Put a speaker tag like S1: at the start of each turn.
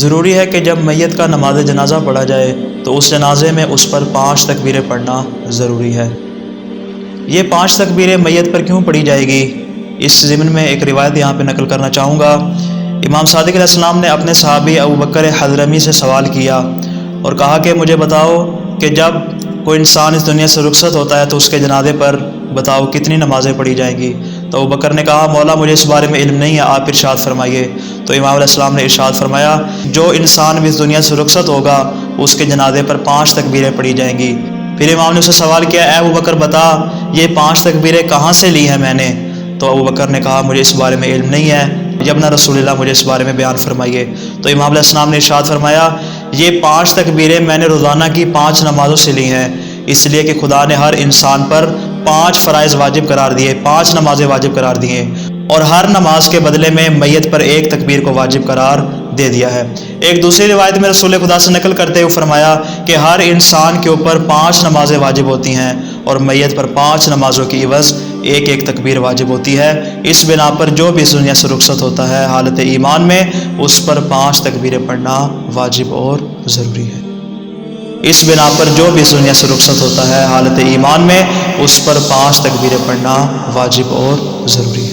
S1: ضروری ہے کہ جب میت کا نماز جنازہ پڑھا جائے تو اس جنازے میں اس پر 5 تکبیریں پڑھنا ضروری ہے۔ یہ 5 تکبیریں میت پر کیوں پڑھی جائے گی، اس ضمن میں ایک روایت یہاں پہ نقل کرنا چاہوں گا۔ امام صادق علیہ السلام نے اپنے صحابی ابوبکر حضرمی سے سوال کیا اور کہا کہ مجھے بتاؤ کہ جب کوئی انسان اس دنیا سے رخصت ہوتا ہے تو اس کے جنازے پر بتاؤ کتنی نمازیں پڑھی جائیں گی۔ تو ابوبکر نے کہا مولا مجھے اس بارے میں علم نہیں ہے، آپ ارشاد فرمائیے۔ تو امام علیہ السلام نے ارشاد فرمایا جو انسان بھی اس دنیا سے رخصت ہوگا اس کے جنازے پر 5 تکبیریں پڑھی جائیں گی۔ پھر امام نے اسے سوال کیا اے ابوبکر بتا یہ 5 تکبیریں کہاں سے لی ہیں میں نے؟ تو ابوبکر نے کہا مجھے اس بارے میں علم نہیں ہے، جبنا رسول اللہ مجھے اس بارے میں بیان فرمائیے۔ تو امام علیہ السلام نے ارشاد فرمایا یہ 5 تکبیریں میں نے روزانہ کی 5 نمازوں سے لی ہیں، اس لیے کہ خدا نے ہر انسان پر 5 فرائض واجب قرار دیے، 5 نمازیں واجب قرار دیے، اور ہر نماز کے بدلے میں میت پر 1 تکبیر کو واجب قرار دے دیا ہے۔ ایک دوسری روایت میں رسول خدا سے نقل کرتے ہوئے فرمایا کہ ہر انسان کے اوپر 5 نمازیں واجب ہوتی ہیں اور میت پر 5 نمازوں کی عوض 1 تکبیر واجب ہوتی ہے۔ اس بنا پر جو بھی اس دنیا سے رخصت ہوتا ہے حالت ایمان میں اس پر 5 تکبیریں پڑھنا واجب اور ضروری ہے۔ اس بنا پر جو بھی اس دنیا سے رخصت ہوتا ہے حالت ایمان میں اس پر 5 تکبیریں پڑھنا واجب اور ضروری ہے۔